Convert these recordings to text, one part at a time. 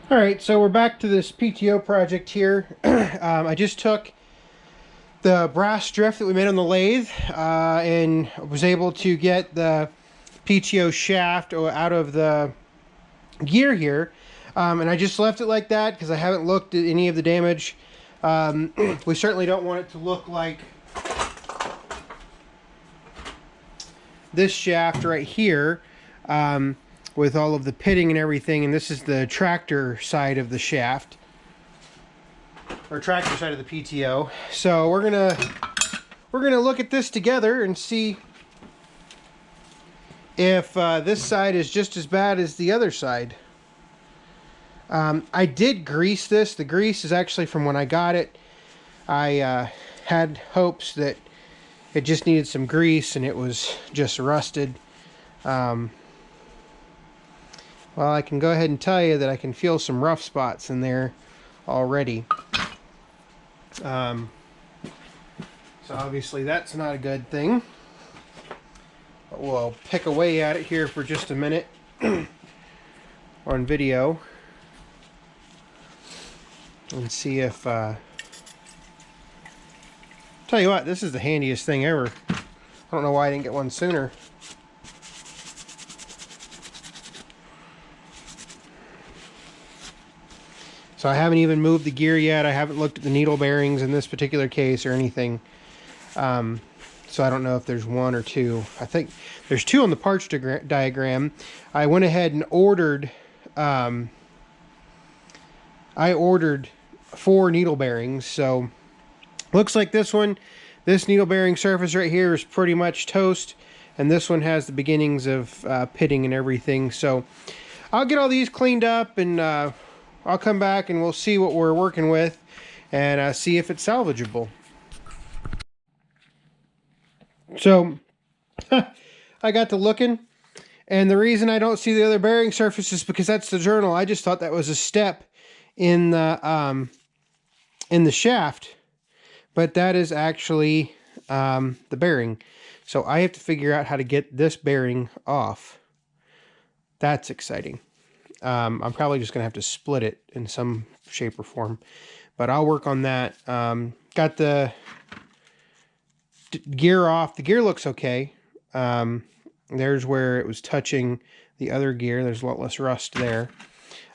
All right, so we're back to this PTO project here. I just took the brass drift that we made on the lathe and was able to get the PTO shaft out of the gear here. And I just left it like that because I haven't looked at any of the damage. We certainly don't want it to look like this shaft right here. With all of the pitting and everything, and this is the tractor side of the shaft, or tractor side of the PTO. So we're gonna look at this together and see if this side is just as bad as the other side. I did grease this. The grease is actually from when I got it. I had hopes that it just needed some grease and it was just rusted. Well, I can go ahead and tell you that I can feel some rough spots in there already. So obviously that's not a good thing. But we'll pick away at it here for just a minute on video and see if... Tell you what, this is the handiest thing ever. I don't know why I didn't get one sooner. So I haven't even moved the gear yet. I haven't looked at the needle bearings in this particular case or anything. So I don't know if there's one or two. I think there's two on the parts diagram. I went ahead and ordered, I ordered 4 needle bearings. So looks like this needle bearing surface right here is pretty much toast. And this one has the beginnings of pitting and everything. So I'll get all these cleaned up and I'll come back and we'll see what we're working with and see if it's salvageable. So I got to looking, and the reason I don't see the other bearing surface is because that's the journal. I just thought that was a step in the shaft, but that is actually the bearing. So I have to figure out how to get this bearing off. That's exciting. I'm probably just going to have to split it in some shape or form. But I'll work on that. Got the gear off. The gear looks okay. There's where it was touching the other gear. There's a lot less rust there.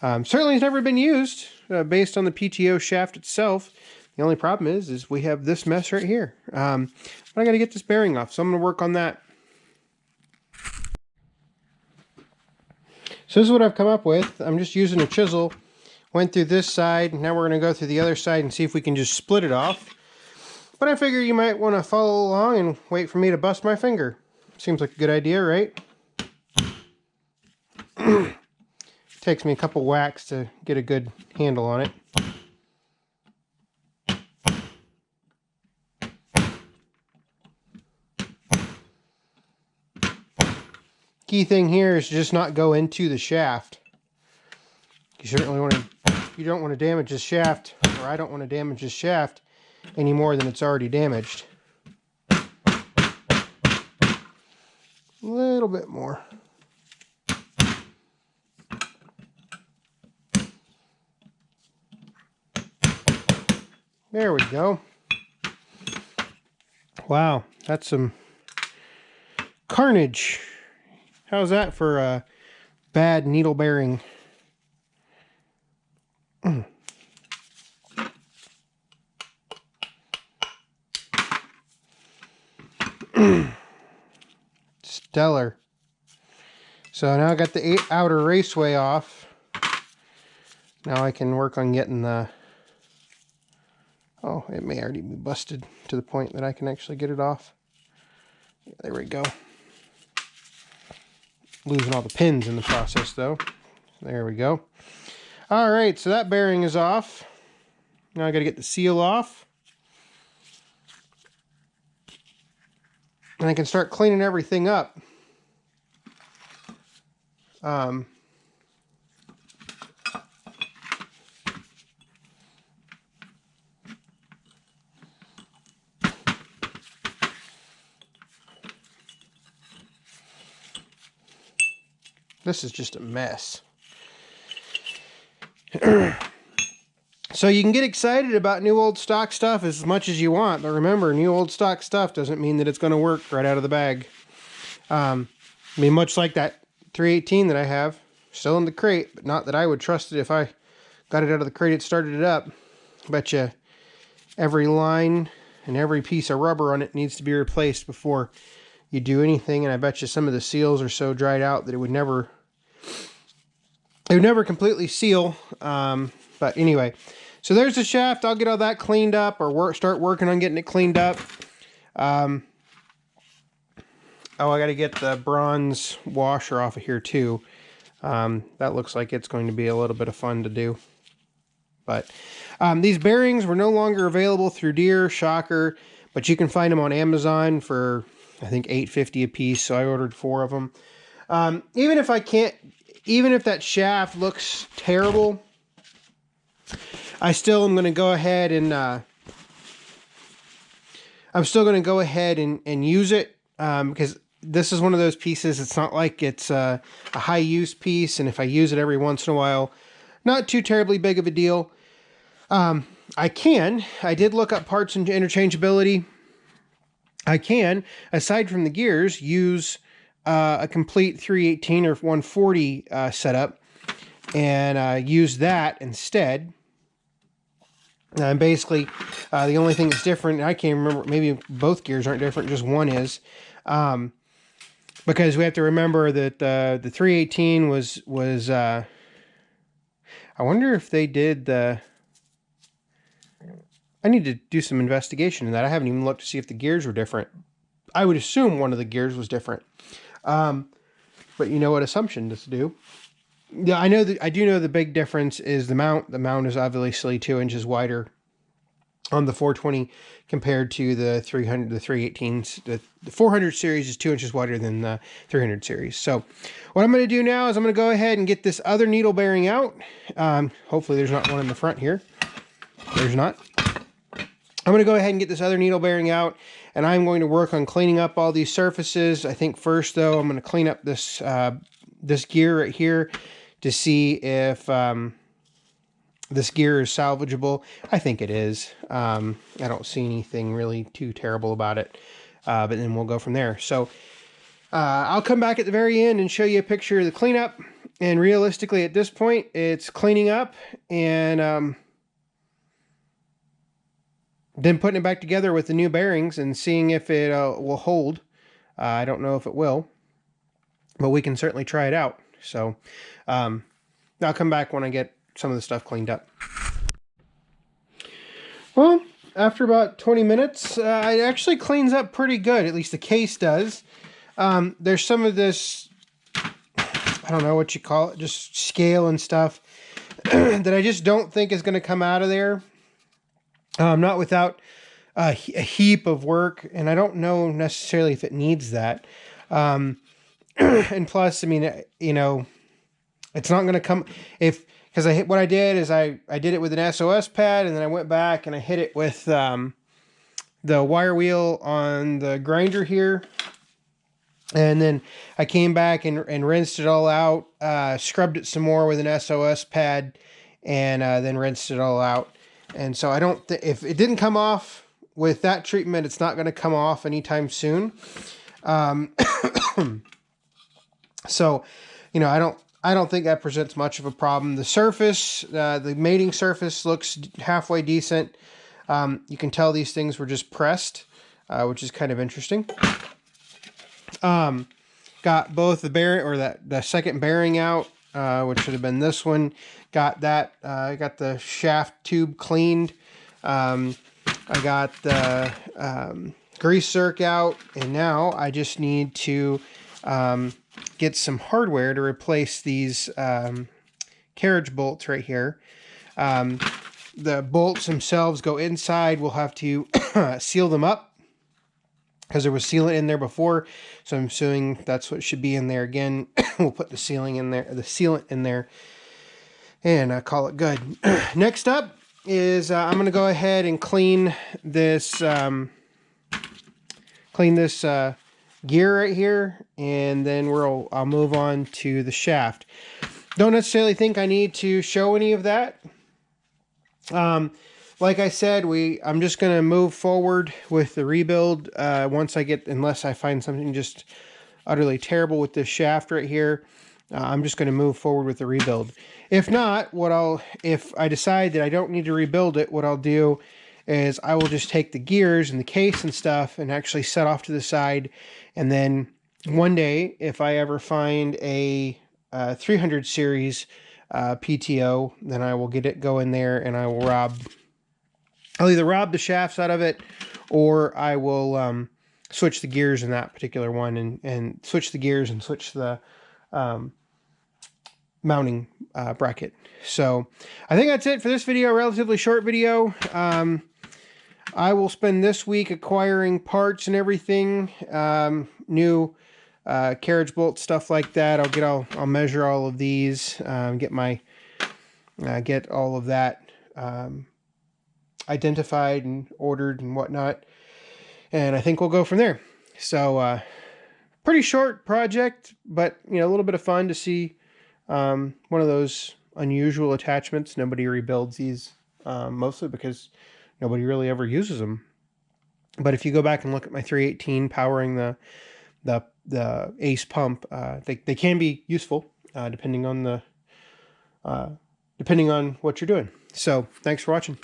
Certainly has never been used based on the PTO shaft itself. The only problem is we have this mess right here. But I got to get this bearing off, so I'm going to work on that. So this is what I've come up with. I'm just using a chisel. Went through this side. Now we're going to go through the other side and see if we can just split it off. But I figure you might want to follow along and wait for me to bust my finger. Seems like a good idea, right? Takes me a couple whacks to get a good handle on it. Key thing here is just not go into the shaft. You certainly want to, you don't want to damage this shaft, or I don't want to damage this shaft any more than it's already damaged. A little bit more. There we go. Wow, that's some carnage. How's that for a bad needle bearing? Stellar. So now I got the outer raceway off. Now I can work on getting the... Oh, it may already be busted to the point that I can actually get it off. There we go. Losing all the pins in the process though. There we go. All right, so that bearing is off. Now I got to get the seal off. And I can start cleaning everything up. This is just a mess. So you can get excited about new old stock stuff as much as you want, but remember, new old stock stuff doesn't mean that it's going to work right out of the bag. I mean, much like that 318 that I have, still in the crate, but not that I would trust it if I got it out of the crate and started it up. Bet you every line and every piece of rubber on it needs to be replaced before you do anything, and I bet you some of the seals are so dried out that it would never completely seal. But anyway, so there's the shaft. I'll get all that cleaned up, or start working on getting it cleaned up. Oh, I got to get the bronze washer off of here too. That looks like it's going to be a little bit of fun to do. But these bearings were no longer available through Deere, shocker, but you can find them on Amazon for, I think, $8.50 a piece. So I ordered 4 of them. Even if that shaft looks terrible, I still am going to go ahead and use it, because this is one of those pieces. It's not like it's a high use piece, and if I use it every once in a while, not too terribly big of a deal. I did look up parts and interchangeability. I can, aside from the gears, use a complete 318 or 140 setup, and use that instead. And basically, the only thing that's different, I can't remember, maybe both gears aren't different, just one is, because we have to remember that the 318 was I wonder if they did I need to do some investigation in that. I haven't even looked to see if the gears were different. I would assume one of the gears was different. But you know what assumption to do. Yeah, I do know the big difference is the mount. The mount is obviously 2 inches wider on the 420 compared to the 300, the 318s. The 400 series is 2 inches wider than the 300 series. So what I'm going to do now is I'm going to go ahead and get this other needle bearing out. Hopefully there's not one in the front here. There's not. I'm going to go ahead and get this other needle bearing out, and I'm going to work on cleaning up all these surfaces. I think first, though, I'm going to clean up this this gear right here to see if this gear is salvageable. I think it is. I don't see anything really too terrible about it, but then we'll go from there. So I'll come back at the very end and show you a picture of the cleanup, and realistically at this point, it's cleaning up and then putting it back together with the new bearings and seeing if it will hold. I don't know if it will, but we can certainly try it out. So I'll come back when I get some of the stuff cleaned up. Well, after about 20 minutes, it actually cleans up pretty good. At least the case does. There's some of this, I don't know what you call it, just scale and stuff that I just don't think is going to come out of there. Not without a heap of work, and I don't know necessarily if it needs that. And plus, I mean, you know, it's not going to come because what I did is I did it with an SOS pad, and then I went back and I hit it with the wire wheel on the grinder here, and then I came back and rinsed it all out, scrubbed it some more with an SOS pad, and then rinsed it all out. And so I don't if it didn't come off with that treatment, it's not going to come off anytime soon. So, you know, I don't think that presents much of a problem. The surface, the mating surface looks halfway decent. You can tell these things were just pressed, which is kind of interesting. Got both the bearing, or the second bearing out, which should have been this one. Got that. I got the shaft tube cleaned. I got the grease zerk out, and now I just need to get some hardware to replace these carriage bolts right here. The bolts themselves go inside. We'll have to seal them up because there was sealant in there before, so I'm assuming that's what should be in there again. We'll put the sealant in there, and call it good. Next up is I'm going to go ahead and clean this gear right here, and then I'll move on to the shaft. Don't necessarily think I need to show any of that. Like I said, I'm just going to move forward with the rebuild once unless I find something just utterly terrible with this shaft right here. I'm just going to move forward with the rebuild. If not, if I decide that I don't need to rebuild it, what I'll do is I will just take the gears and the case and stuff and actually set off to the side. And then one day, if I ever find a 300 series PTO, then I will go in there and I'll either rob the shafts out of it, or I will switch the gears in that particular one and switch the gears and switch the mounting bracket. So I think that's it for this video, relatively short video. I will spend this week acquiring parts and everything, new carriage bolts, stuff like that. I'll measure all of these, get all of that identified and ordered and whatnot, and I think we'll go from there. So pretty short project, but a little bit of fun to see. One of those unusual attachments. Nobody rebuilds these, mostly because nobody really ever uses them. But if you go back and look at my 318 powering the Ace pump, they can be useful depending on what you're doing. So thanks for watching.